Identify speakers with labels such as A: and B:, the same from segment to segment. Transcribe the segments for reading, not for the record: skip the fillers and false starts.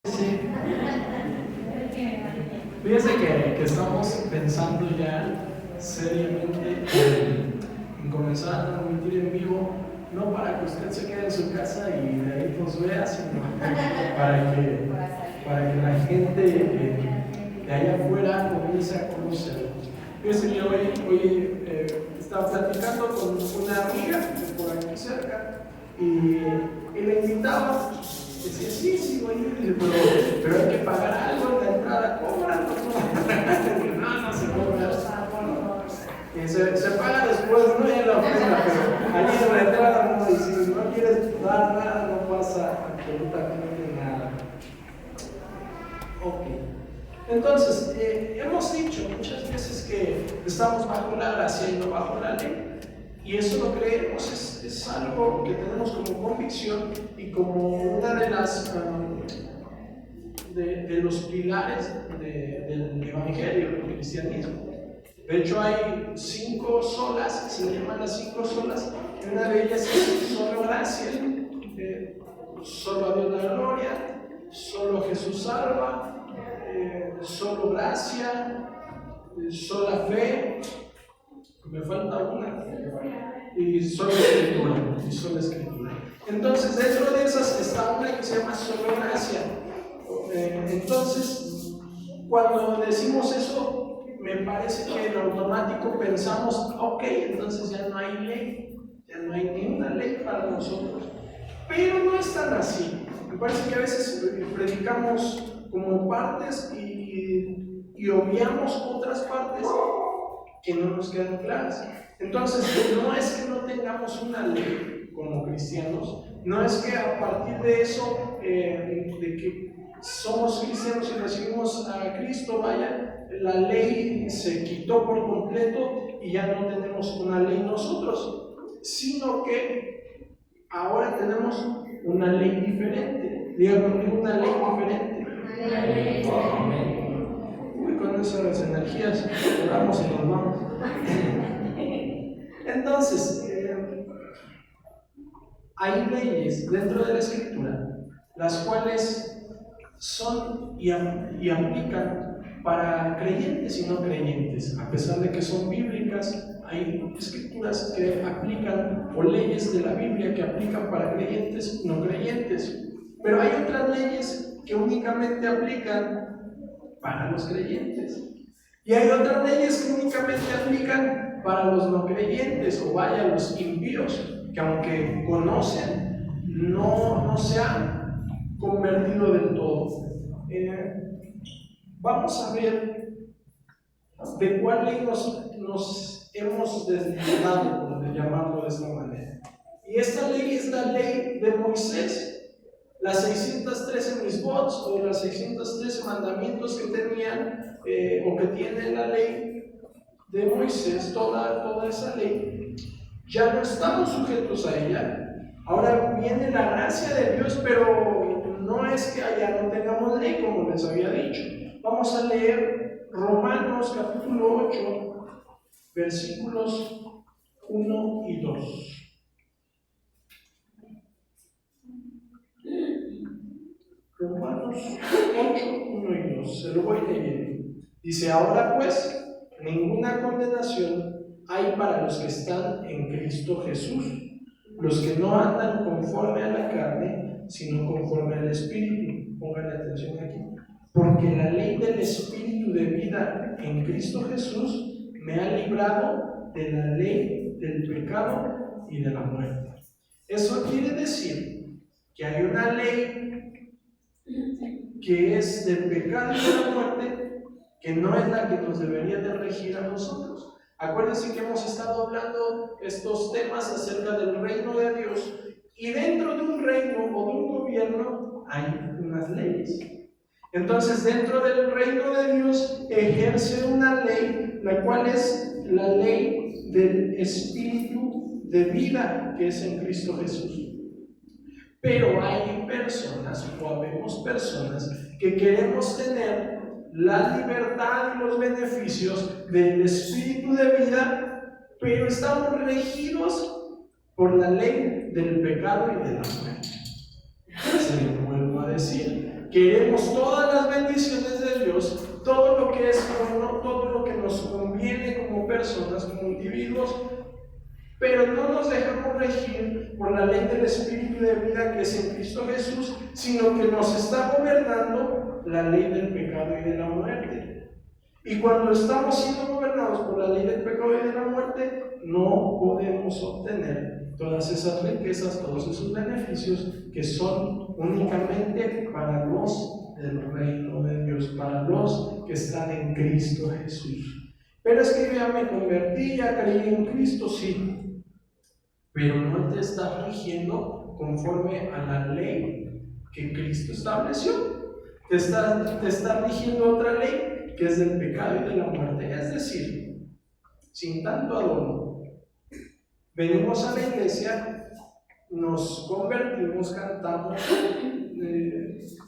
A: Sí. Fíjense que estamos pensando ya seriamente en comenzar a transmitir en vivo, no para que usted se quede en su casa y de ahí nos vea, sino para que la gente de allá afuera comience a conocerlo. Fíjense que hoy estaba platicando con una amiga de por aquí cerca y le invitaba. Decía, sí, voy a ir, pero hay que pagar algo en la entrada, cobran, no se cobra. Se paga después, no en la ofrenda, pero allí en la entrada no, y si no quieres dar nada, no pasa absolutamente nada. Ok. Entonces, hemos dicho muchas veces que estamos bajo la gracia y no bajo la ley. Y eso lo creemos, es algo que tenemos como convicción y como una de las de los pilares del evangelio, del cristianismo. De hecho, hay 5 solas, que se llaman las 5 solas, y una de ellas es solo gracia, solo a Dios la gloria, solo Jesús salva, solo gracia, sola fe. Me falta una. Y solo escritura. Entonces, dentro de esas está una que se llama solo gracia. Entonces, cuando decimos eso, me parece que en automático pensamos, ok, entonces ya no hay ley, ya no hay ninguna ley para nosotros. Pero no es tan así. Me parece que a veces predicamos como partes y obviamos otras partes que no nos quedan claras. Entonces, no es que no tengamos una ley como cristianos, no es que a partir de eso, de que somos cristianos y recibimos a Cristo, vaya, la ley se quitó por completo y ya no tenemos una ley nosotros, sino que ahora tenemos una ley diferente. Díganme, una ley diferente.
B: Una ley diferente.
A: Con esas energías oramos y nos vamos. Entonces, hay leyes dentro de la Escritura las cuales son y aplican para creyentes y no creyentes. A pesar de que son bíblicas, hay escrituras que aplican, o leyes de la Biblia que aplican para creyentes y no creyentes. Pero hay otras leyes que únicamente aplican para los creyentes. Y hay otras leyes que únicamente aplican para los no creyentes, o vaya, los impíos, que aunque conocen, no se han convertido del todo. Vamos a ver de cuál ley nos hemos desligado, de llamarlo de esta manera. Y esta ley es la ley de Moisés. Las 613 misbots, o las 613 mandamientos que tenían o que tiene la ley de Moisés, toda esa ley, ya no estamos sujetos a ella. Ahora viene la gracia de Dios, pero no es que allá no tengamos ley, como les había dicho. Vamos a leer Romanos capítulo 8, versículos 1 y 2. Romanos 8, 1 y 2, se lo voy leyendo. Dice, ahora pues, ninguna condenación hay para los que están en Cristo Jesús, los que no andan conforme a la carne, sino conforme al Espíritu. Pónganle atención aquí. Porque la ley del Espíritu de vida en Cristo Jesús me ha librado de la ley del pecado y de la muerte. Eso quiere decir que hay una ley que es del pecado y de la muerte, que no es la que nos debería de regir a nosotros. Acuérdense que hemos estado hablando estos temas acerca del reino de Dios, y dentro de un reino o de un gobierno hay unas leyes. Entonces, dentro del reino de Dios ejerce una ley, la cual es la ley del Espíritu de vida, que es en Cristo Jesús. Pero hay personas, o habemos personas, que queremos tener la libertad y los beneficios del Espíritu de vida, pero estamos regidos por la ley del pecado y de la muerte. Se lo vuelvo a decir. queremos todas las bendiciones de Dios, todo lo que es bueno, todo lo que nos conviene como personas, como individuos, pero no nos dejamos regir por la ley del Espíritu de vida que es en Cristo Jesús, sino que nos está gobernando la ley del pecado y de la muerte. Y cuando estamos siendo gobernados por la ley del pecado y de la muerte, no podemos obtener todas esas riquezas, todos esos beneficios que son únicamente para los del reino de Dios, para los que están en Cristo Jesús. Pero es que ya me convertí, ya creí en Cristo, sí, pero no te estás rigiendo conforme a la ley que Cristo estableció. Te está rigiendo otra ley que es del pecado y de la muerte. Es decir, sin tanto adorno, venimos a la iglesia, nos convertimos, cantamos,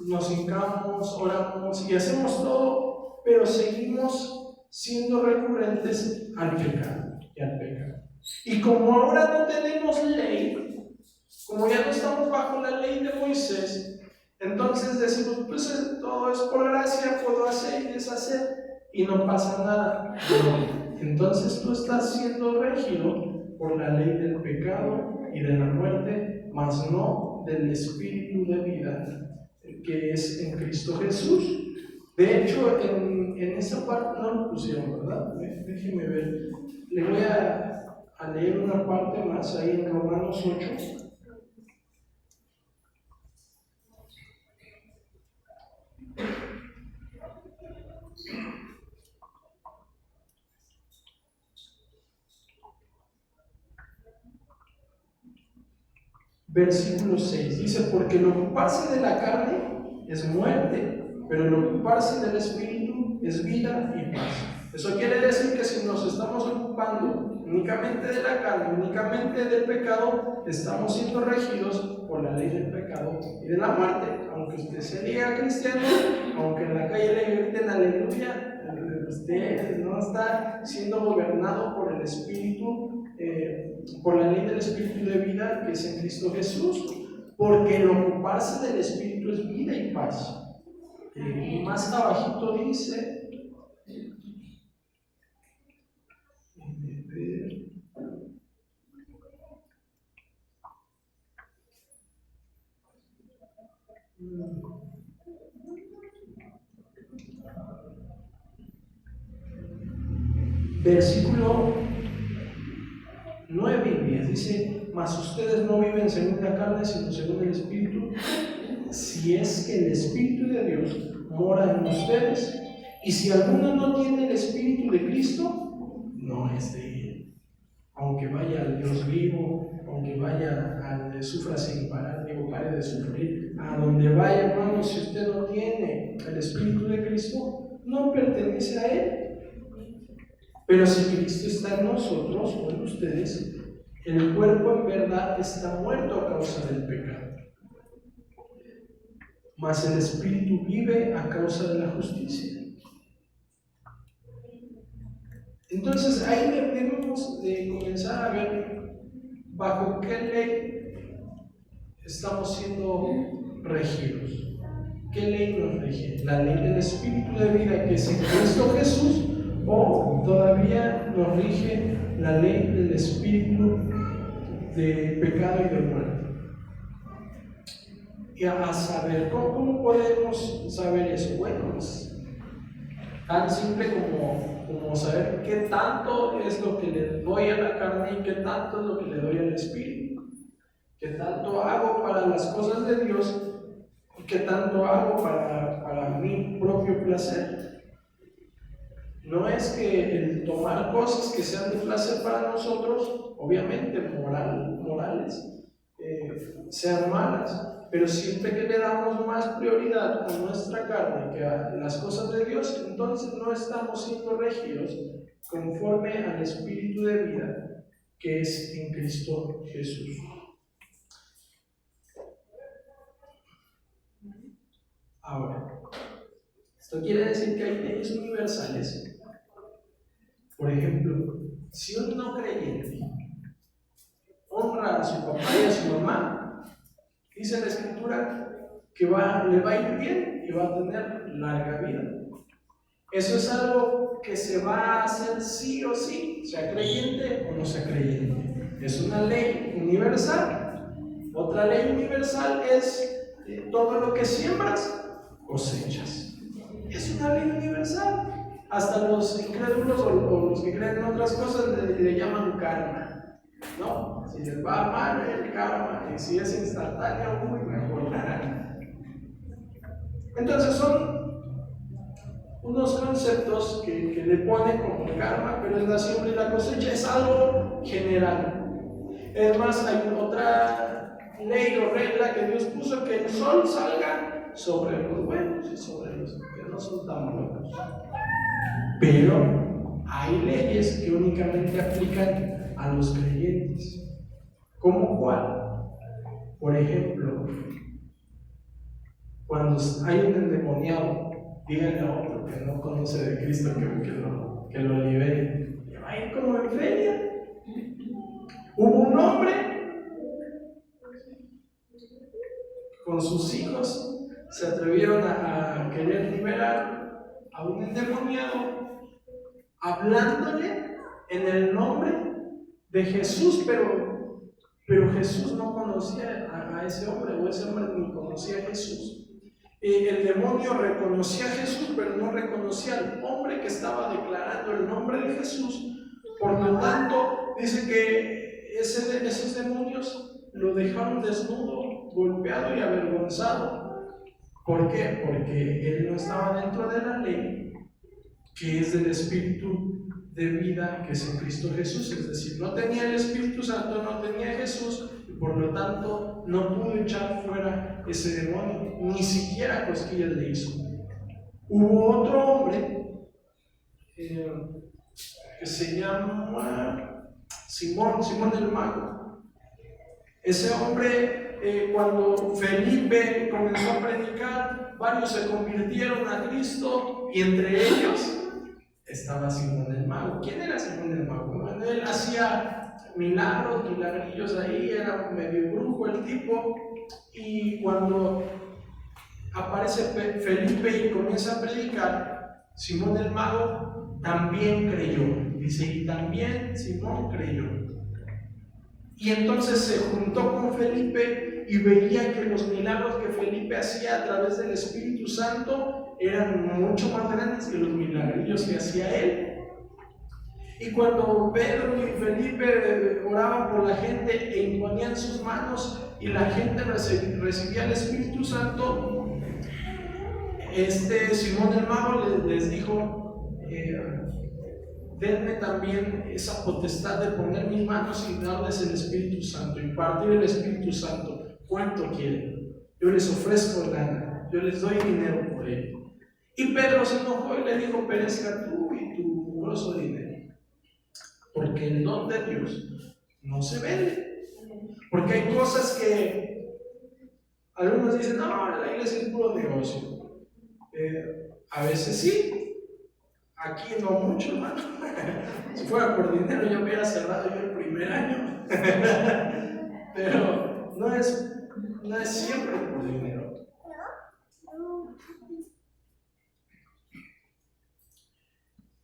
A: nos hincamos, oramos y hacemos todo, pero seguimos siendo recurrentes al pecado y al pecado. Y como ahora no tenemos ley, como ya no estamos bajo la ley de Moisés, entonces decimos, pues todo es por gracia, puedo hacer y deshacer y no pasa nada. No. Entonces tú estás siendo regido por la ley del pecado y de la muerte, mas no del espíritu de vida que es en Cristo Jesús. De hecho, en esa parte no lo pusieron, ¿verdad? Déjenme ver. Le voy a leer una parte más ahí en Romanos 8. Versículo 6 dice: porque el ocuparse de la carne es muerte, pero el ocuparse del espíritu es vida y paz. Eso quiere decir que si nos estamos ocupando únicamente de la carne, únicamente del pecado, estamos siendo regidos por la ley del pecado y de la muerte. Aunque usted se diga cristiano, aunque en la calle le griten aleluya, usted no está siendo gobernado por el espíritu, por la ley del espíritu de vida que es en Cristo Jesús, porque el ocuparse del espíritu es vida y paz. Y más abajito dice, versículo 9 y 10 dice: mas ustedes no viven según la carne, sino según el Espíritu, si es que el Espíritu de Dios mora en ustedes. Y si alguno no tiene el Espíritu de Cristo, no es de él. Aunque vaya al Dios vivo, aunque vaya al sufra sin parar, digo, pare de sufrir, a donde vaya, hermano, si usted no tiene el Espíritu de Cristo, no pertenece a él. Pero si Cristo está en nosotros o en ustedes, el cuerpo en verdad está muerto a causa del pecado, mas el espíritu vive a causa de la justicia. Entonces ahí debemos de comenzar a ver bajo qué ley estamos siendo regidos. ¿Qué ley nos rige? ¿La ley del espíritu de vida que es en Cristo Jesús? ¿O todavía nos rige la ley del espíritu de pecado y de muerte? Y a saber, ¿cómo podemos saber eso? Bueno, es tan simple como saber qué tanto es lo que le doy a la carne y qué tanto es lo que le doy al espíritu. ¿Qué tanto hago para las cosas de Dios y qué tanto hago para mi propio placer? No es que el tomar cosas que sean de placer para nosotros, obviamente morales, sean malas, pero siempre que le damos más prioridad a nuestra carne que a las cosas de Dios, entonces no estamos siendo regidos conforme al espíritu de vida que es en Cristo Jesús. Ahora, esto quiere decir que hay leyes universales. Por ejemplo, si un no creyente honra a su papá y a su mamá, dice la Escritura que le va a ir bien. y va a tener larga vida. Eso es algo que se va a hacer sí o sí, sea creyente o no sea creyente. Es una ley universal. Otra ley universal es todo lo que siembras, cosechas. Es una ley universal. Hasta los incrédulos o los que creen en otras cosas le llaman karma, ¿no? Si les va mal, el karma, y si es instantáneo, muy mejor. Entonces son unos conceptos que le ponen como el karma, pero es la siembra y la cosecha, es algo general. Es más, hay otra ley o regla que Dios puso, que el sol salga sobre los buenos y sobre los que no son tan buenos. Pero hay leyes que únicamente aplican a los creyentes. ¿Cómo cuál? Por ejemplo, cuando hay un endemoniado, díganle a otro que no conoce de Cristo que lo libere. Va a ir como en feria. Hubo un hombre con sus hijos, se atrevieron a querer liberar a un endemoniado, hablándole en el nombre de Jesús, pero Jesús no conocía a ese hombre, o ese hombre ni conocía a Jesús. El demonio reconocía a Jesús, pero no reconocía al hombre que estaba declarando el nombre de Jesús. Por lo tanto, dice que esos demonios lo dejaron desnudo, golpeado y avergonzado. ¿Por qué? Porque él no estaba dentro de la ley, que es del Espíritu de vida que es en Cristo Jesús. Es decir, no tenía el Espíritu Santo, no tenía Jesús, y por lo tanto no pudo echar fuera ese demonio, ni siquiera cosquillas le hizo. Hubo otro hombre que se llama Simón el Mago. Ese hombre, cuando Felipe comenzó a predicar, varios se convirtieron a Cristo, y entre ellos estaba Simón el Mago. ¿Quién era Simón el Mago? Bueno, él hacía milagrillos ahí, era medio brujo el tipo, y cuando aparece Felipe y comienza a predicar, Simón el Mago también creyó. Dice, y también Simón creyó. Y entonces se juntó con Felipe y veía que los milagros que Felipe hacía a través del Espíritu Santo eran mucho más grandes que los milagrillos que hacía él. Y cuando Pedro y Felipe oraban por la gente e imponían sus manos y la gente recibía el Espíritu Santo, Simón el Mago les dijo, denme también esa potestad de poner mis manos y darles el Espíritu Santo, impartir el Espíritu Santo. ¿Cuánto quieren? Yo les ofrezco lana, yo les doy dinero por ello. Y Pedro se enojó y le dijo, perezca tú y tu mugroso dinero, porque el don de Dios no se vende. Porque hay cosas que algunos dicen, no, la iglesia es puro negocio. A veces sí, aquí no mucho, hermano. Si fuera por dinero yo hubiera cerrado yo el primer año. Pero no es siempre por dinero.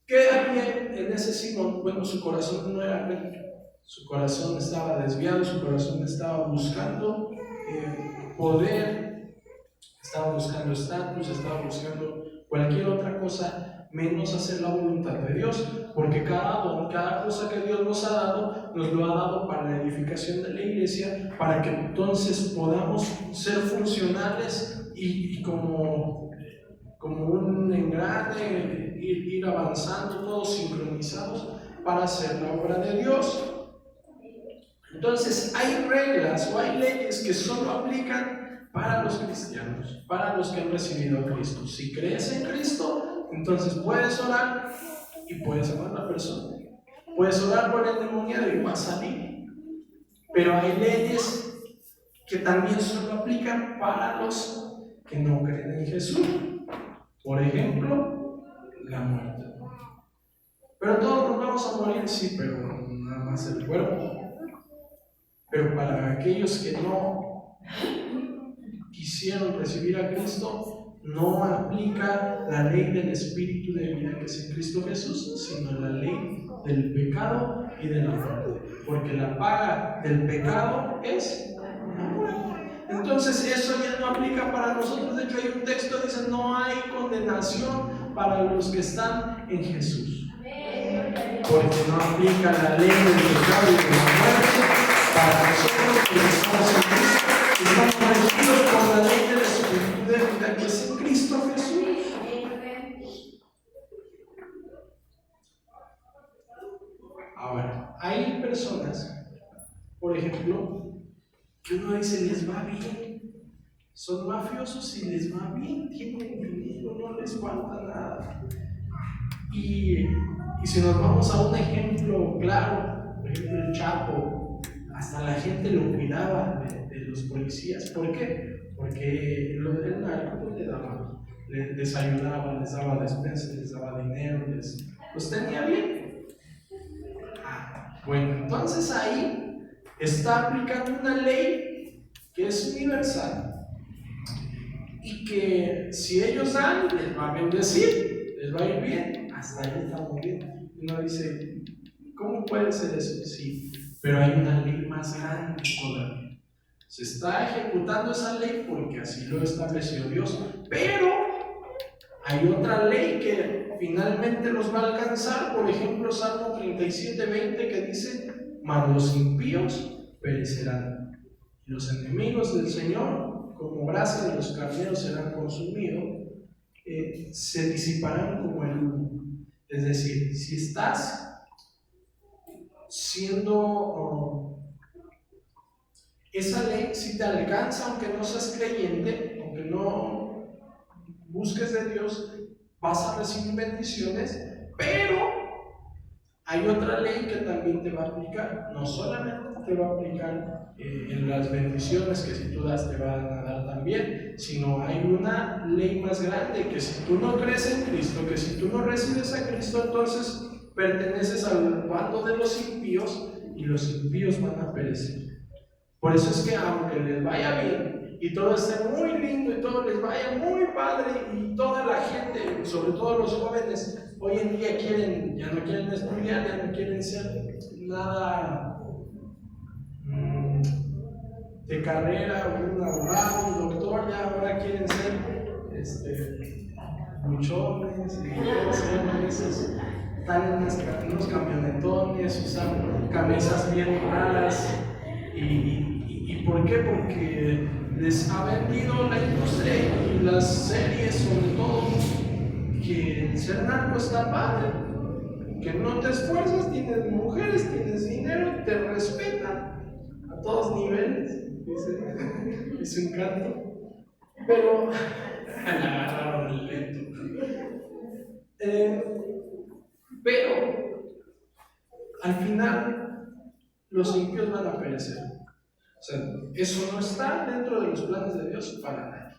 A: ¿Qué había en ese Simón? Bueno, su corazón no era recto, su corazón estaba desviado, su corazón estaba buscando poder, estaba buscando estatus, estaba buscando cualquier otra cosa menos hacer la voluntad de Dios, porque cada don, cada cosa que Dios nos ha dado, nos lo ha dado para la edificación de la iglesia, para que entonces podamos ser funcionales y como un engrane, ir avanzando todos sincronizados para hacer la obra de Dios. Entonces hay reglas o hay leyes que solo aplican para los cristianos, para los que han recibido a Cristo. Si crees en Cristo, entonces puedes orar y puedes amar a la persona. Puedes orar por el endemoniado y va a salir. Pero hay leyes que también solo aplican para los que no creen en Jesús. Por ejemplo, la muerte. Pero todos nos vamos a morir, sí, pero nada más el cuerpo. Pero para aquellos que no quisieron recibir a Cristo, no aplica la ley del Espíritu de vida que es en Cristo Jesús, sino la ley del pecado y de la muerte. Porque la paga del pecado es la muerte. Entonces eso ya no aplica para nosotros. De hecho hay un texto que dice: no hay condenación para los que están en Jesús. Porque no aplica la ley del pecado y de la muerte para nosotros que estamos en Cristo. Estamos regidos por la ley del Espíritu de vida que es en Cristo Jesús. Ahora, hay personas, por ejemplo, que uno dice: les va bien, son mafiosos y les va bien, tienen dinero, no les falta nada. Y si nos vamos a un ejemplo claro, por ejemplo el Chapo, hasta la gente lo cuidaba de los policías. ¿Por qué? Porque el narco les ayudaba, les daba despensas, les daba dinero, los tenía bien. Bueno, entonces ahí está aplicando una ley que es universal y que si ellos dan, les va a bendecir, les va a ir bien. Hasta ahí estamos bien. Uno dice: ¿cómo puede ser eso? Sí, pero hay una ley más grande todavía. Se está ejecutando esa ley porque así lo estableció Dios, pero hay otra ley que finalmente los va a alcanzar. Por ejemplo, Salmo 37:20, que dice: mas los impíos perecerán, y los enemigos del Señor, como brasa de los carneros, serán consumidos, se disiparán como el humo. Es decir, si estás siendo esa ley, si te alcanza, aunque no seas creyente, aunque no busques de Dios, vas a recibir bendiciones. Pero hay otra ley que también te va a aplicar. No solamente te va a aplicar en las bendiciones que si tú das te van a dar también, sino hay una ley más grande, que si tú no crees en Cristo, que si tú no recibes a Cristo, entonces perteneces al bando de los impíos y los impíos van a perecer. Por eso es que aunque les vaya bien y todo esté muy lindo y todo les vaya muy padre, y toda la gente, sobre todo los jóvenes, hoy en día ya no quieren estudiar, ya no quieren ser nada de carrera, un abogado, un doctor, ya ahora quieren ser luchones, están en unos camionetones, usan camisas bien raras. ¿Y por qué? Porque les ha vendido la industria y las series, sobre todo, que el ser narco está padre, que no te esfuerzas, tienes mujeres, tienes dinero, te respetan a todos niveles, es un canto, pero agarraron el lento. Pero al final los impíos van a perecer. O sea, eso no está dentro de los planes de Dios para nadie.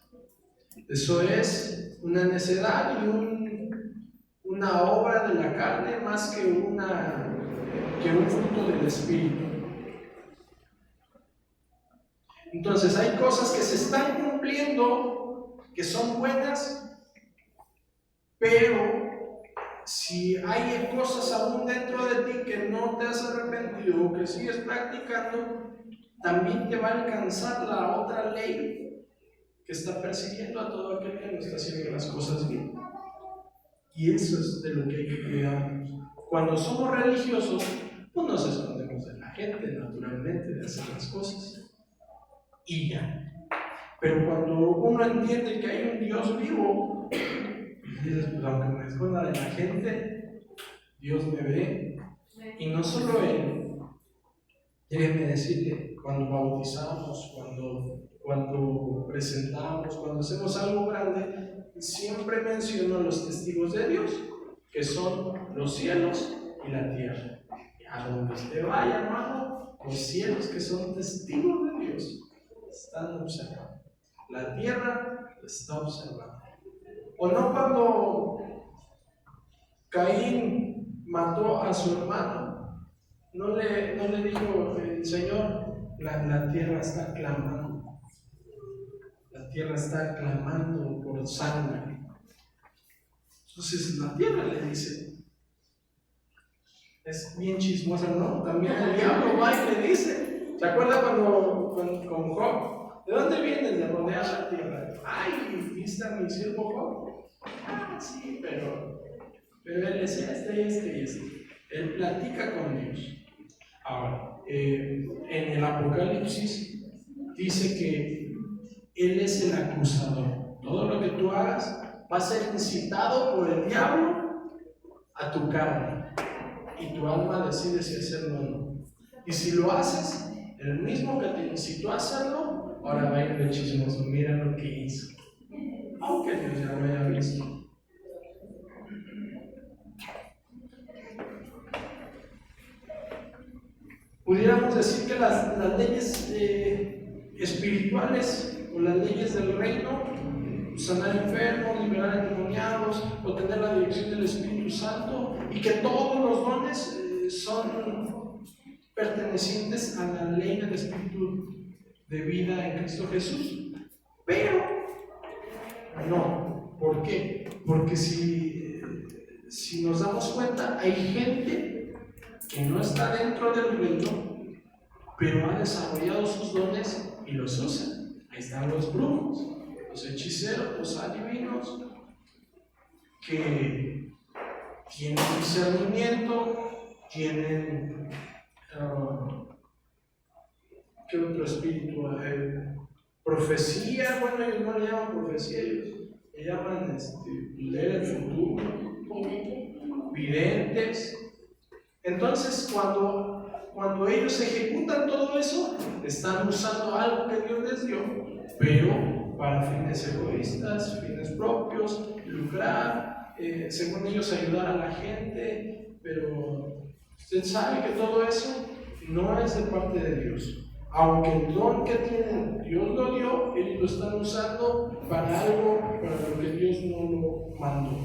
A: Eso es una necedad y una obra de la carne más que un fruto del Espíritu. Entonces hay cosas que se están cumpliendo, que son buenas, pero si hay cosas aún dentro de ti que no te has arrepentido o que sigues practicando, también te va a alcanzar la otra ley que está persiguiendo a todo aquel que no está haciendo las cosas bien. Y eso es de lo que hay que cuidarnos. Cuando somos religiosos, pues nos escondemos de la gente, naturalmente, de hacer las cosas. Y ya. Pero cuando uno entiende que hay un Dios vivo, dices: pues aunque me esconda de la gente, Dios me ve. Y no solo Él. Déjenme decirle, cuando bautizamos, cuando presentamos, cuando hacemos algo grande, siempre menciono los testigos de Dios, que son los cielos y la tierra. A donde usted vaya, hermano, los cielos, que son testigos de Dios, están observando. La tierra está observando. ¿O no cuando Caín mató a su hermano? No le dijo el Señor: la tierra está clamando. La tierra está clamando por sangre. Entonces la tierra le dice, es bien chismosa, ¿no? También el diablo va y le dice, ¿se acuerda cuando con Job? ¿De dónde vienes? De rodear la tierra. Ay, ¿viste a mi siervo Job? Ah, sí, pero él es este. Él platica con Dios. Ahora, en el Apocalipsis dice que Él es el acusador. Todo lo que tú hagas va a ser incitado por el diablo a tu carne. Y tu alma decide si hacerlo o no. Y si lo haces, el mismo que te incitó a hacerlo, ahora va a ir de chismoso. Mira lo que hizo. Aunque Dios ya lo haya visto. Pudiéramos decir que las leyes espirituales o las leyes del reino, sanar enfermos, liberar endemoniados, o tener la dirección del Espíritu Santo, y que todos los dones son pertenecientes a la ley del Espíritu de vida en Cristo Jesús. Pero no. ¿Por qué? Porque si nos damos cuenta, hay gente que no está dentro del reino, pero ha desarrollado sus dones y los usa. Ahí están los brujos, los hechiceros, los adivinos, que tienen discernimiento, tienen ¿qué otro espíritu? Profecía. Bueno, ellos no le llaman profecía, ellos le llaman leer el futuro, videntes. Entonces, cuando ellos ejecutan todo eso, están usando algo que Dios les dio, pero para fines egoístas, fines propios, lucrar, según ellos ayudar a la gente, pero usted sabe que todo eso no es de parte de Dios. Aunque el don que tienen, Dios lo dio, ellos lo están usando para algo para lo que Dios no lo mandó.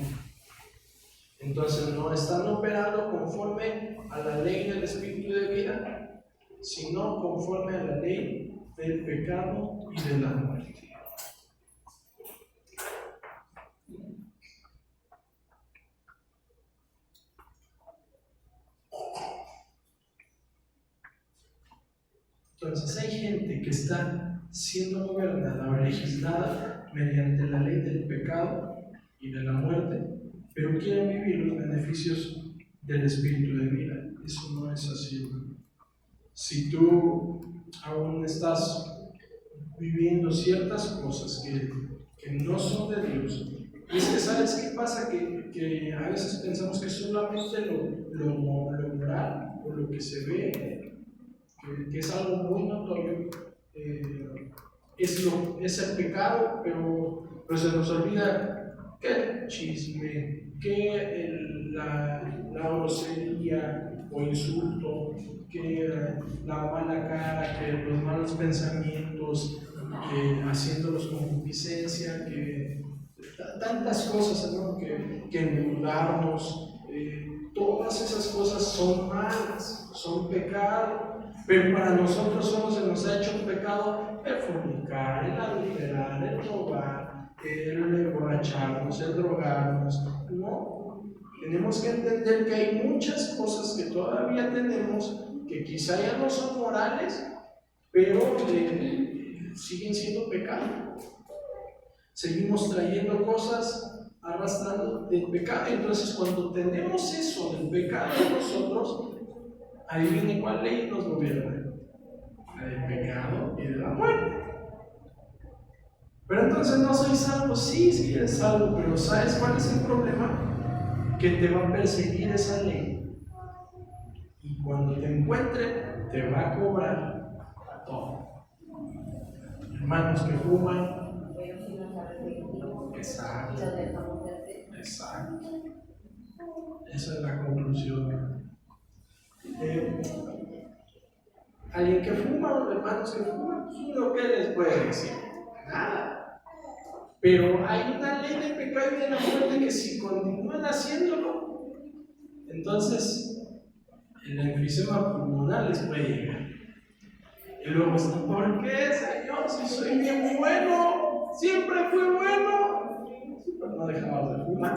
A: Entonces no están operando conforme a la ley del Espíritu de vida, sino conforme a la ley del pecado y de la muerte. Entonces hay gente que está siendo gobernada o legislada mediante la ley del pecado y de la muerte, pero quieren vivir los beneficios del Espíritu de vida. Eso no es así. Si tú aún estás viviendo ciertas cosas que no son de Dios, y es que ¿sabes qué pasa? Que a veces pensamos que solamente lo moral o lo que se ve, que es algo muy notorio, es el pecado, pero se nos olvida que el chisme, que la grosería o insulto, que la mala cara, que los malos pensamientos, haciéndolos con concupiscencia, que tantas cosas, ¿no? que endeudarnos, todas esas cosas son malas, son pecado. Pero para nosotros solo se nos ha hecho un pecado el fornicar, el adulterar, el robar, el emborracharnos, el drogarnos. No, tenemos que entender que hay muchas cosas que todavía tenemos que quizá ya no son morales, pero siguen siendo pecado. Seguimos trayendo cosas arrastrando del pecado. Entonces, cuando tenemos eso del pecado en nosotros, adivine cuál ley nos gobierna: la del pecado y de la muerte. Pero entonces no soy salvo. Sí, eres salvo, pero ¿sabes cuál es el problema? Que te va a perseguir esa ley, y cuando te encuentre te va a cobrar todo. Hermanos que fuman. Exacto. Esa es la conclusión. Alguien que fuma, hermanos que fuman, ¿lo que les puede decir? Nada. Pero hay una ley del pecado y de la muerte que si continúan haciéndolo, entonces el enfisema pulmonar les puede llegar. Y luego están, ¿por qué, Señor? Si soy bien bueno, siempre fui bueno. pero no dejabas de fumar.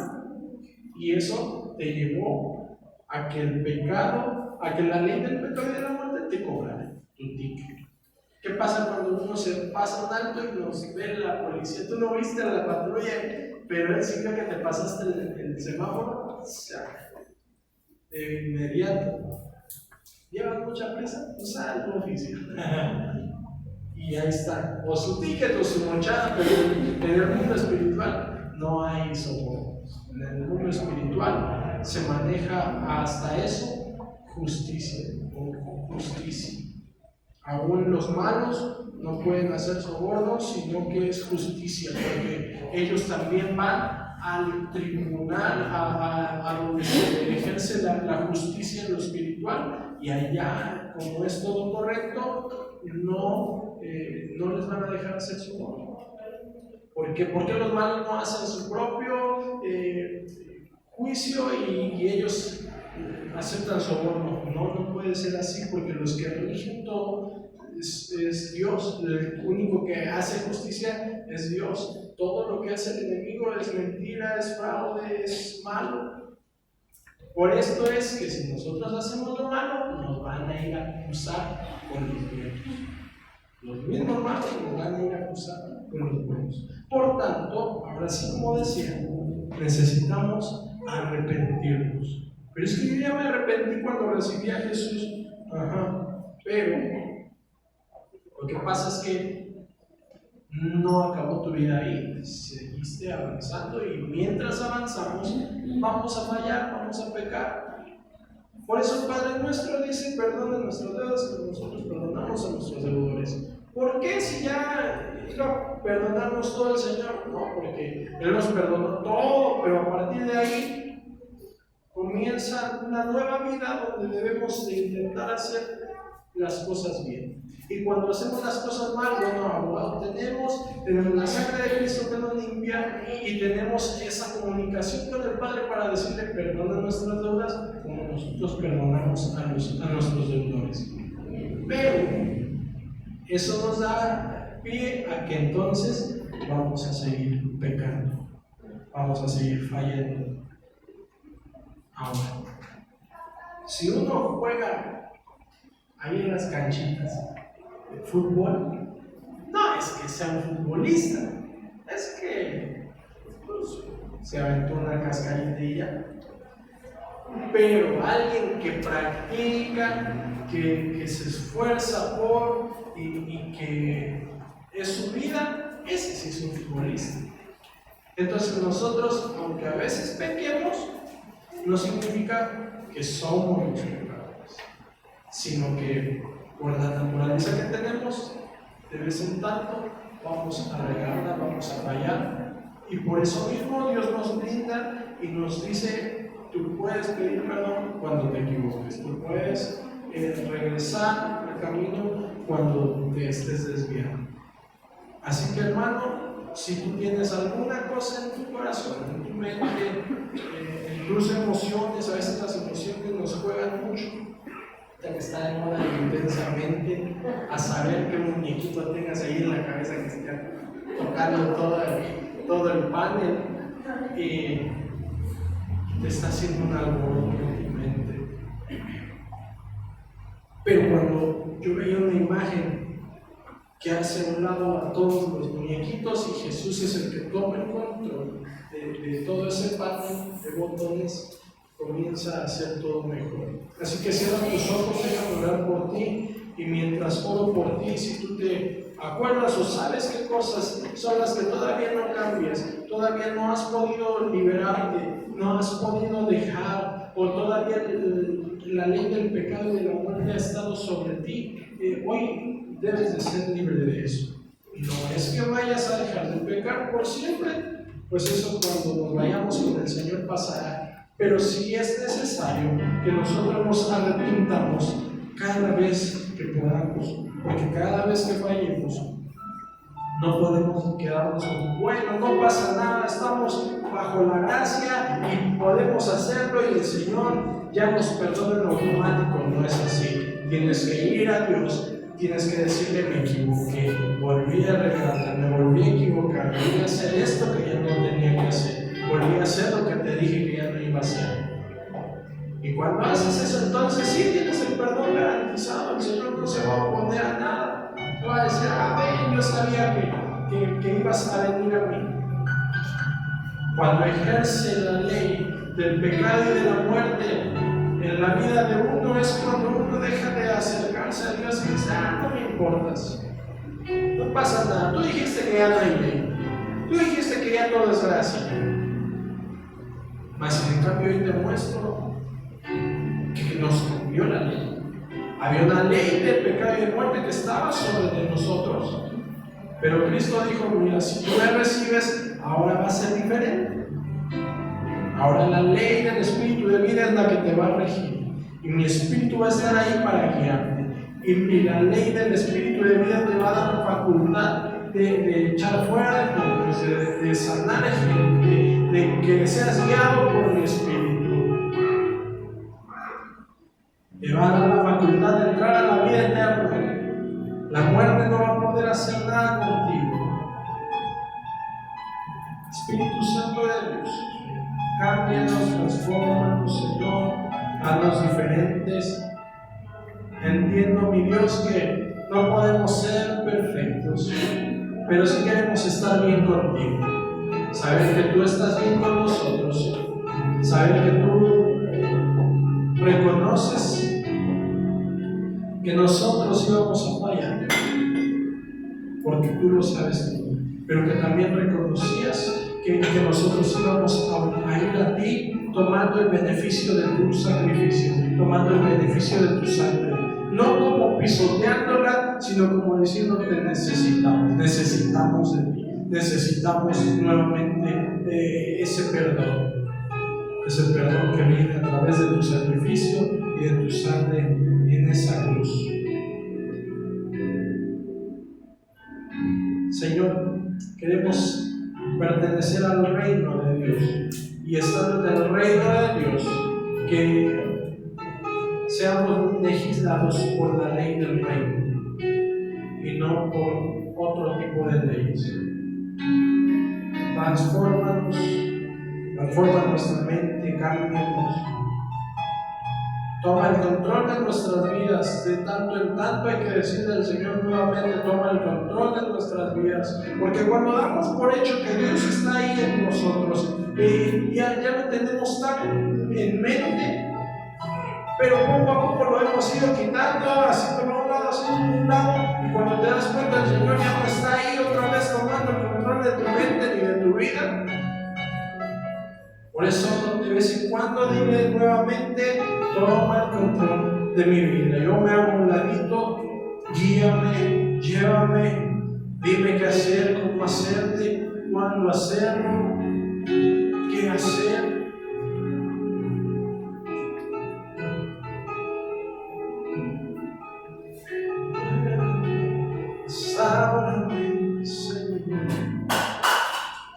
A: Y eso te llevó a que el pecado, a que la ley del pecado y de la muerte te cobrara tu ticket. ¿Qué pasa cuando uno se pasa un alto y nos ve la policía? Tú no viste a la patrulla, pero él sí que te pasaste el semáforo, o sea, de inmediato. ¿Llevas mucha presa? Pues algo oficial. Y ahí está. O su ticket o su mochada, pero en el mundo espiritual no hay sobornos. En el mundo espiritual se maneja hasta eso justicia, con justicia. Aún los malos no pueden hacer sobornos, sino que es justicia, porque ellos también van al tribunal, a donde se ejerce la justicia en lo espiritual, y allá, como es todo correcto, no les van a dejar hacer soborno. ¿Por qué? Porque los malos no hacen su propio juicio y ellos aceptan soborno. No puede ser así, porque los que rigen todo es Dios. El único que hace justicia es Dios. Todo lo que hace el enemigo es mentira, es fraude, es malo. Por esto es que si nosotros hacemos lo malo, nos van a ir a acusar con los buenos. Los mismos malos nos van a ir a acusar con los buenos. Por tanto, ahora sí, como decía, necesitamos arrepentirnos. Pero es que yo ya me arrepentí cuando recibí a Jesús. Pero lo que pasa es que no acabó tu vida ahí, seguiste avanzando, y mientras avanzamos vamos a fallar, vamos a pecar. Por eso el Padre Nuestro dice: perdonen nuestras deudas como nosotros perdonamos a nuestros deudores. ¿Por qué? Si ya iba a perdonarnos todo el Señor. No, porque Él nos perdonó todo, pero a partir de ahí comienza una nueva vida donde debemos de intentar hacer las cosas bien. Y cuando hacemos las cosas mal, bueno, abogado tenemos la sangre de Cristo que nos limpia, y tenemos esa comunicación con el Padre para decirle: perdona nuestras deudas como nosotros perdonamos a nuestros deudores. Pero eso nos da pie a que entonces vamos a seguir pecando, vamos a seguir fallando. Ahora, si uno juega ahí en las canchitas de fútbol, no es que sea un futbolista, es que pues, se aventó una cascarilla. Pero alguien que practica, que se esfuerza por y que es su vida, ese sí es un futbolista. Entonces nosotros, aunque a veces pequemos, no significa que somos los pecadores, sino que por la naturaleza que tenemos, de vez en tanto vamos a regarla, vamos a fallar, y por eso mismo Dios nos brinda y nos dice: tú puedes pedir perdón cuando te equivoques, tú puedes regresar al camino cuando te estés desviando. Así que, hermano, si tú tienes alguna cosa en tu corazón, en tu mente, incluso emociones, a veces las emociones nos juegan mucho, ya que está de moda intensamente, a saber qué muñequito tengas ahí en la cabeza que esté tocando todo el panel, y te está haciendo un alboroto en tu mente. Pero cuando yo veía una imagen que hace a un lado a todos los muñequitos y Jesús es el que toma el control de todo ese panel de botones, comienza a hacer todo mejor. Así que cierra tus ojos, déjame orar por ti, y mientras oro por ti, si tú te acuerdas o sabes qué cosas son las que todavía no cambias, todavía no has podido liberarte, no has podido dejar, o todavía la ley del pecado y de la muerte ha estado sobre ti, hoy debes de ser libre de eso. No es que vayas a dejar de pecar por siempre, pues eso cuando nos vayamos con el Señor pasará, pero sí es necesario que nosotros nos arrepintamos cada vez que podamos, porque cada vez que fallemos no podemos quedarnos con: bueno, no pasa nada, estamos bajo la gracia y podemos hacerlo y el Señor ya nos perdona en automático. No es así. Tienes que ir a Dios, tienes que decirle: me equivoqué, volví a regalar, me volví a equivocar, volví a hacer esto que ya no tenía que hacer, volví a hacer lo que te dije que ya no iba a hacer. Y cuando haces eso, entonces sí tienes el perdón garantizado. El Señor no se va a oponer a nada. No va a decir: ven, yo sabía que ibas a venir a mí. Cuando ejerce la ley del pecado y de la muerte en la vida de uno, es cuando uno deja de acercarse a Dios y dice: no me importas, no pasa nada, tú dijiste que ya no hay ley, tú dijiste que ya todo es gracia. Mas en cambio hoy te muestro que nos cumplió la ley. Había una ley de pecado y de muerte que estaba sobre de nosotros, pero Cristo dijo: mira, si tú me recibes, ahora va a ser diferente. Ahora la ley del Espíritu de vida es la que te va a regir, y mi Espíritu va a estar ahí para guiarte, y la ley del Espíritu de vida te va a dar facultad de echar fuera demonios, de sanar gente, de que seas guiado por mi Espíritu. Te va a dar la facultad de entrar a la vida eterna. La muerte no va a poder hacer nada contigo. Espíritu Santo de Dios, cámbianos, transfórmanos, Señor, haznos diferentes. Entiendo, mi Dios, que no podemos ser perfectos, pero sí queremos estar bien contigo. Saber que tú estás bien con nosotros, saber que tú reconoces que nosotros íbamos a fallar, porque tú lo sabes todo, pero que también reconocías que nosotros íbamos a ir a ti tomando el beneficio de tu sacrificio, tomando el beneficio de tu sangre, no como pisoteándola, sino como diciendo: te necesitamos de ti, necesitamos nuevamente ese perdón que viene a través de tu sacrificio y de tu sangre en esa cruz. Señor, queremos pertenecer al reino de Dios, y estando en el reino de Dios, que seamos legislados por la ley del reino y no por otro tipo de leyes. Transforma nuestra mente, cámbianos. Toma el control de nuestras vidas, de tanto en tanto hay que decirle al Señor nuevamente: toma el control de nuestras vidas, porque cuando damos por hecho que Dios está ahí en nosotros, ya lo tenemos tan en mente, pero poco a poco lo hemos ido quitando, haciéndolo a un lado, haciéndolo a un lado, y cuando te das cuenta, el Señor ya no está ahí otra vez tomando el control de tu mente ni de tu vida. Por eso, de vez en cuando, dile nuevamente: toma el control de mi vida. Yo me hago un ladito, guíame, llévame, dime qué hacer, cómo hacerte, cuándo hacerlo, qué hacer. Sábrame, Señor,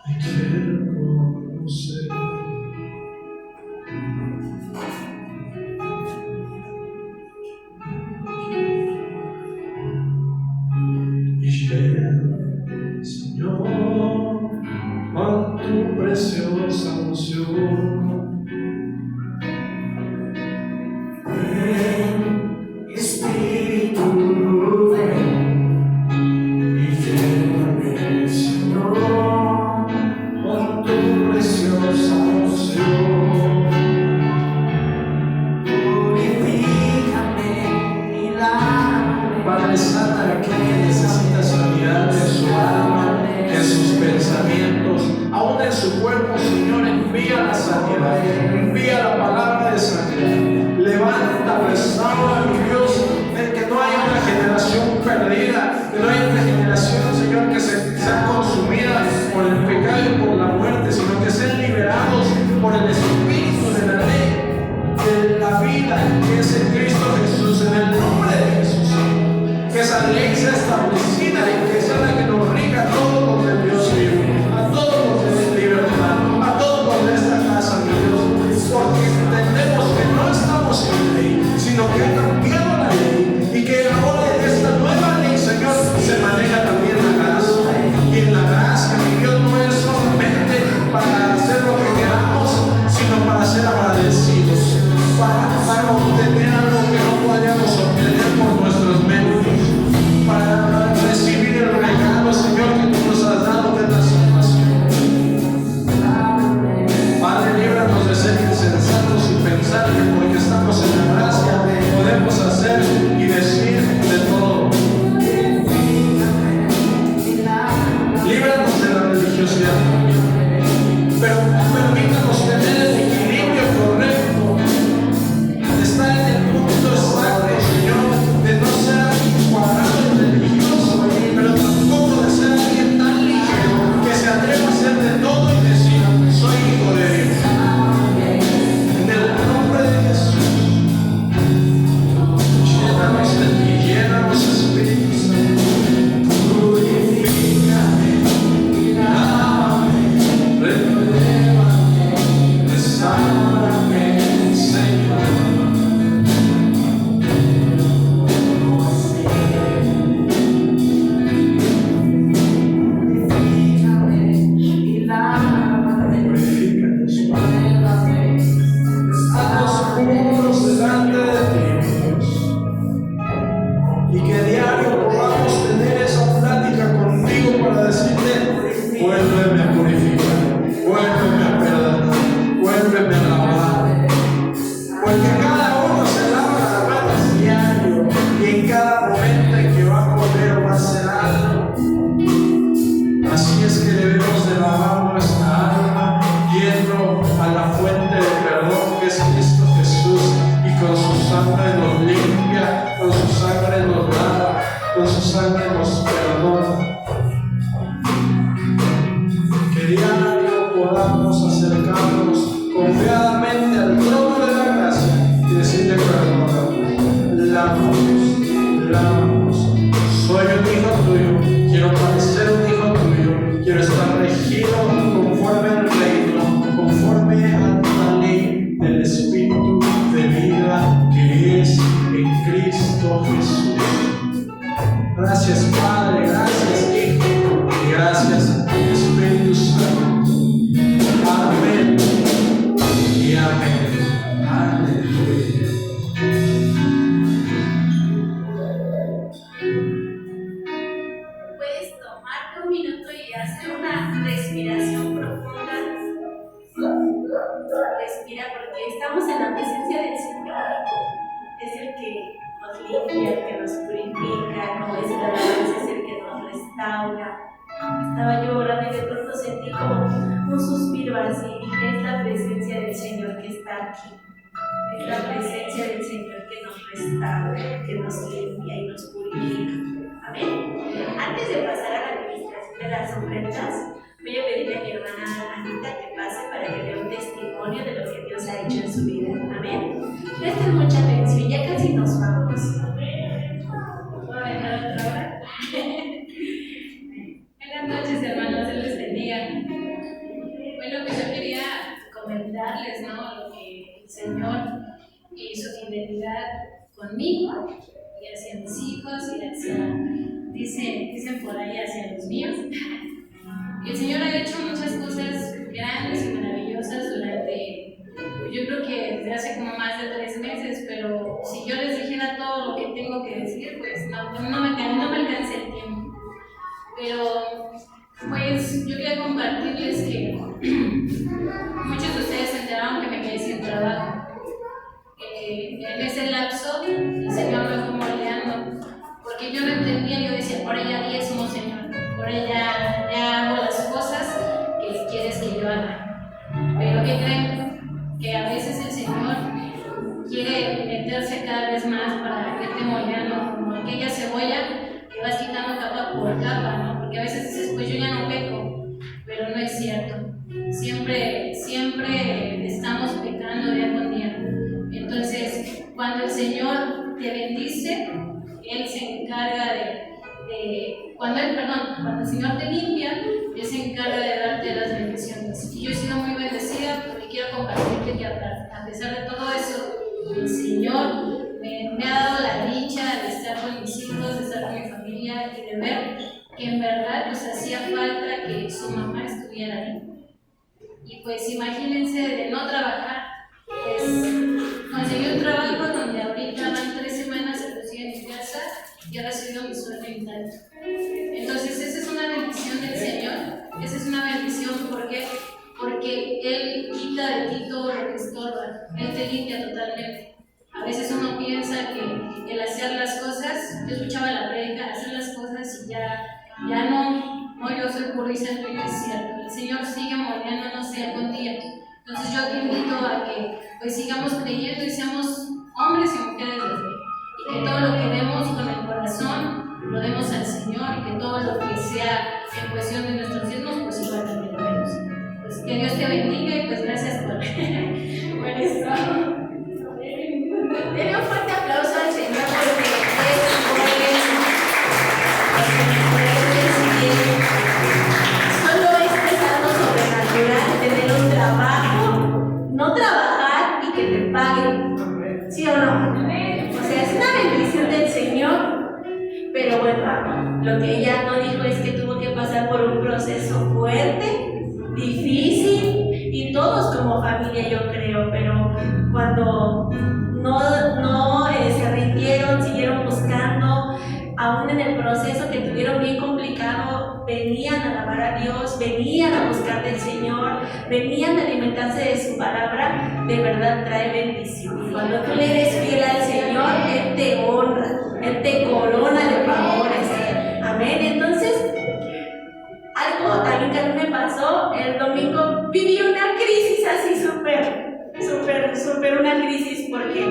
A: te quiero conocer. Señor, con tu preciosa unción, ven, Espíritu, ven y llévame, Señor, con tu preciosa unción. Purifícame y lávame. Padre, sana a aquel que necesita sanidad en su alma, en sus pensamientos, aún en su cuerpo. Señor, envía la sanidad, envía la palabra de sanidad. Levanta, restaura, mi Dios, en que no haya una generación perdida, que no haya una generación, Señor, que sea consumida por el pecado y por la muerte, sino que sean liberados por el Espíritu de la ley, de la vida que es en Cristo Jesús, en el nombre de Jesús. Que esa ley sea establecida y que sea la que nos rija a todos los de Dios vivo, a todos los de libertad, a todos los de esta casa, mi Dios, porque entendemos que no estamos en ley, sino que ha cambiado la ley y que ahora en esta nueva para obtener algo que no podríamos obtener por nuestros medios, para recibir el regalo, Señor, que tú nos has dado de la salvación. Padre, líbranos de ser insensatos y pensar que porque estamos en la gracia podemos hacer y decir de todo. Líbranos de la religiosidad también, pero permítanos tener el equilibrio correcto, de estar en el punto exacto, Señor, de no ser cuadrado y religioso, pero tampoco de ser alguien tan ligero que se atreva a hacer de todo y decir, soy hijo de Dios. En el nombre de Jesús, llénanos de ti, llénanos, Espíritu Santo.
C: Estaba yo orando y de pronto sentí como un suspiro así. Es la presencia del Señor que está aquí. Es la presencia del Señor que nos restaura, que nos limpia y nos purifica. Amén. Antes de pasar a la administración de las ofrendas, voy a pedirle a mi hermana Anita que pase para que dé un testimonio de lo que Dios ha hecho en su vida. Amén. Presten mucha atención, ya casi nos vamos. ¿Puedo aventar otra hora? Buenas noches, hermanos, Dios les bendiga. Bueno, pues yo quería comentarles, ¿no?, lo que el Señor y su fidelidad conmigo y hacia mis hijos y hacia, dicen por ahí, hacia los míos. El Señor ha hecho muchas cosas grandes y maravillosas durante, yo creo que desde hace como más de 3 meses, pero si yo les dijera todo lo que tengo que decir, pues no me alcanza el tiempo. Pero pues yo quería compartirles que muchos de ustedes se enteraron que me quedé sin trabajo. En ese lapso el Señor me fue moldeando, porque yo no entendía. Yo decía, por allá diezmo, Señor, por allá ya hago las cosas que quieres que yo haga. Pero ¿qué creen? Que a veces el Señor quiere meterse cada vez más para irte moldeando, como aquella cebolla que vas quitando capa por capa, ¿no? Porque a veces dices, pues yo ya no peco, pero no es cierto. Siempre estamos pecando día con día. Entonces, cuando el Señor te bendice, Él se encarga cuando el Señor te limpia, Él se encarga de darte las bendiciones. Y yo he sido muy bendecida porque quiero compartirte que a pesar de todo eso, el Señor me ha dado la dicha de estar con mis hijos, de estar con mi familia y de ver que en verdad pues hacía falta que su mamá estuviera ahí. Y pues imagínense de no trabajar, pues conseguir quita de ti todo lo que estorba, Él te limpia totalmente. A veces uno piensa que el hacer las cosas, yo escuchaba la prédica, hacer las cosas y ya no, yo soy puro y santo y no es cierto. El Señor sigue moldeándonos día con día. Entonces yo te invito a que pues sigamos creyendo y seamos hombres y mujeres de fe. Y que todo lo que demos con el corazón lo demos al Señor y que todo lo que sea en cuestión de nuestros diezmos, pues igual también lo demos. Pues que Dios te bendiga y pues gracias por esto. Denle un fuerte aplauso al Señor porque solo es algo sobrenatural tener un trabajo, no trabajar y que te paguen, ¿sí o no? O sea, es una bendición del Señor, pero bueno, lo que ella no dijo es que tuvo que pasar por un proceso fuerte, difícil, y todos como familia yo creo, pero cuando no se rindieron, siguieron buscando, aún en el proceso que tuvieron bien complicado, venían a alabar a Dios, venían a buscar del Señor, venían a alimentarse de su palabra, de verdad trae bendición. Cuando tú le eres fiel al Señor, Él te honra, Él te corona de favores. Amén. Entonces, algo también que a mí me pasó, el domingo viví una crisis así súper una crisis porque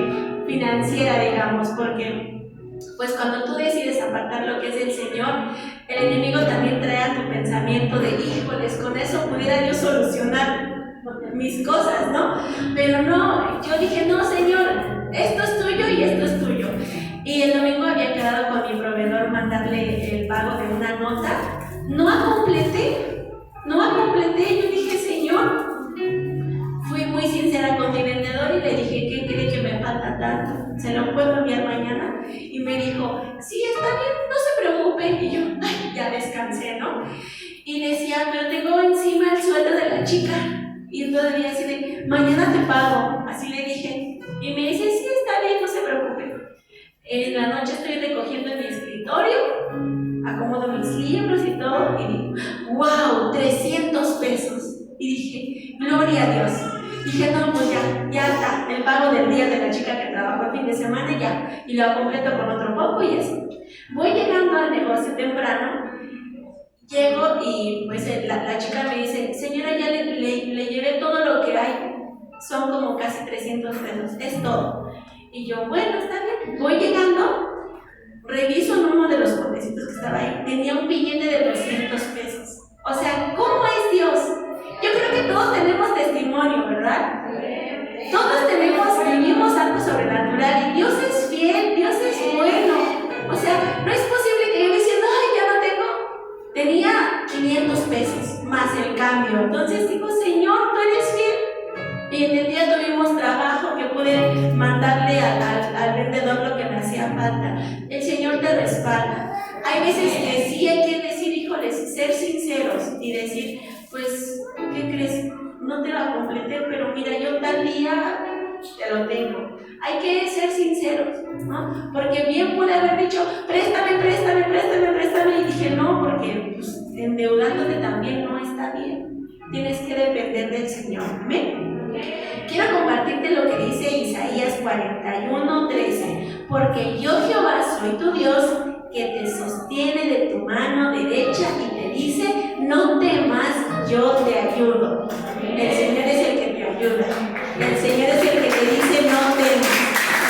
C: financiera, digamos, porque pues cuando tú decides apartar lo que es el Señor, el enemigo también trae a tu pensamiento de híjoles, con eso pudiera yo solucionar mis cosas, ¿no? Pero no, yo dije, no, Señor, esto es tuyo y esto es tuyo. Y el domingo había quedado con mi proveedor mandarle el pago de una nota. No completé. Yo dije, Señor, fui muy sincera con mi vendedor y le dije, ¿qué cree que me falta tanto? ¿Se lo puedo enviar mañana? Y me dijo, sí, está bien, no se preocupe. Y yo, ay, ya descansé, ¿no? Y decía, pero tengo encima el sueldo de la chica. Y todavía así de, mañana te pago. Así le dije. Y me dice, sí, está bien, no se preocupe. En la noche estoy recogiendo en mi escritorio, acomodo mis libros y todo, y digo, wow, 300 pesos. Y dije, gloria a Dios. Dije, no, pues ya está, el pago del día de la chica que trabajó el fin de semana ya, y lo completo con otro poco y eso. Voy llegando al negocio temprano, llego y pues la chica me dice, señora, ya le llevé todo lo que hay, son como casi 300 pesos, es todo. Y yo, bueno, está bien. Voy llegando, reviso en uno de los botecitos que estaba ahí, tenía un billete de 200 pesos. O sea, ¿cómo es Dios? Yo creo que todos tenemos testimonio, ¿verdad? Todos vivimos algo sobrenatural y Dios es fiel, Dios es bueno. O sea, no es posible que yo diciendo, ay, ya no tengo. Tenía 500 pesos más el cambio. Entonces digo, Señor, tú eres fiel. Y en el día tuvimos trabajo que pude mandarle al vendedor lo que me hacía falta. El Señor te respalda. Hay veces que sí hay que decir, híjoles, ser sinceros y decir, pues, ¿qué crees? No te la completé, pero mira, yo tal día te lo tengo. Hay que ser sinceros, ¿no? Porque bien pude haber dicho, préstame, y dije, no, porque pues, endeudándote también no está bien. Tienes que depender del Señor. ¿Amén? Quiero compartirte lo que dice Isaías 41:13. Porque yo, Jehová, soy tu Dios, que te sostiene de tu mano derecha y te dice, no temas, yo te ayudo. El Señor es el que te ayuda. El Señor es el que te dice, no temas.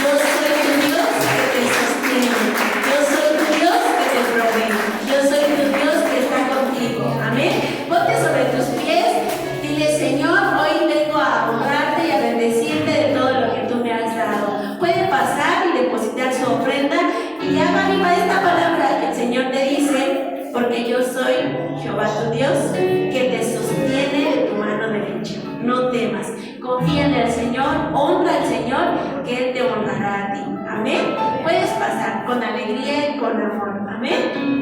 C: Yo soy tu Dios que te sostiene. Yo soy tu Dios que te provee. Yo soy tu Dios que está contigo. Amén. Ponte sobre tus pies. Dile, Señor, hoy vengo a honrarte y a bendecirte de todo lo que tú me has dado. Puede pasar y depositar su ofrenda y haga viva esta palabra que el Señor te dice, porque yo soy Jehová tu Dios, que te sostiene de tu mano derecha. No temas, confía en el Señor, honra al Señor, que Él te honrará a ti. Amén. Puedes pasar con alegría y con amor. Amén.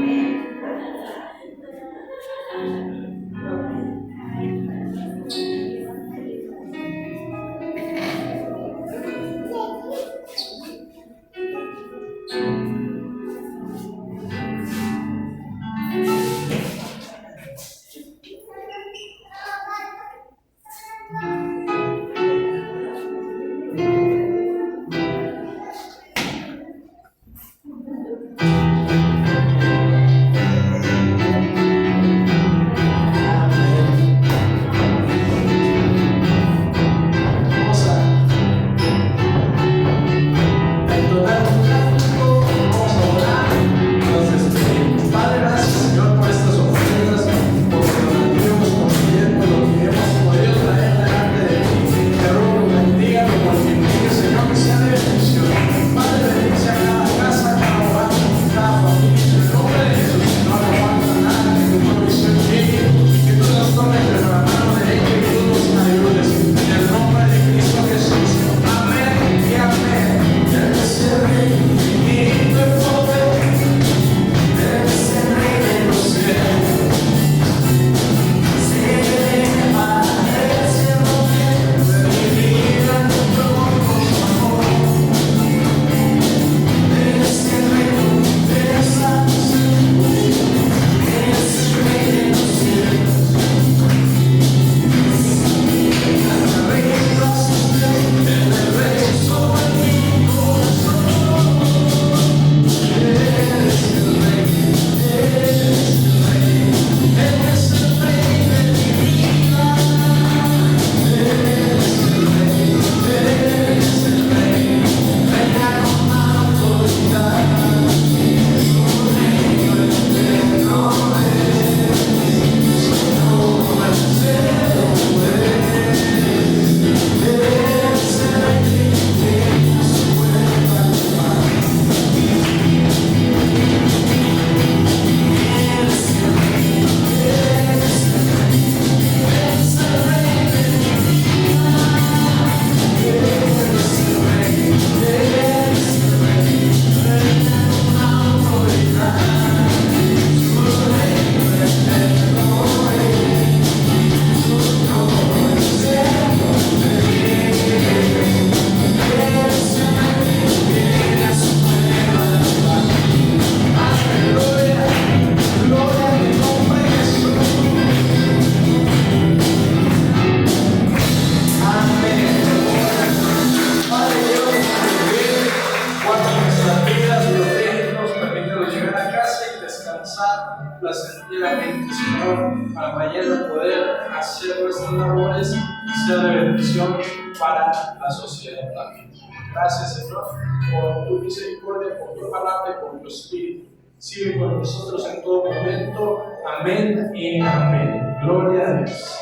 A: Señor, para mañana poder hacer nuestras labores y ser de bendición para la sociedad también. Gracias, Señor, por tu misericordia, por tu palabra y por tu espíritu. Sigue con nosotros en todo momento. Amén y amén. Gloria a Dios.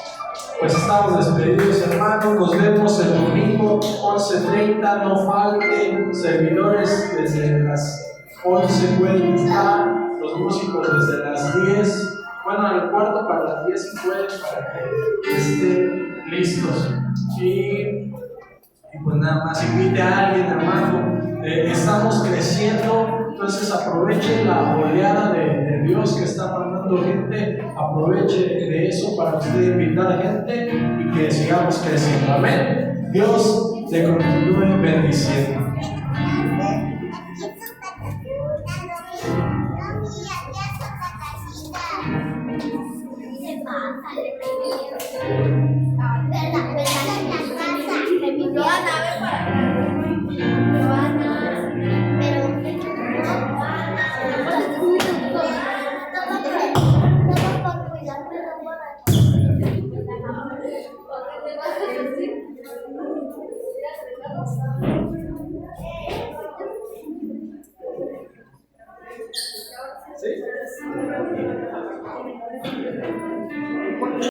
A: Pues estamos despedidos, hermanos. Nos vemos el domingo 11:30. No falten. Servidores desde las 11 pueden estar. Los músicos desde las 10. Bueno, al cuarto para las 10 si pueden, para que estén listos. Y pues nada más, invite a alguien, hermano. Estamos creciendo, entonces aproveche la oleada de Dios que está mandando gente. Aproveche de eso para usted invitar a gente y que sigamos creciendo. Amén. Dios le continúe bendiciendo. ¿Sí?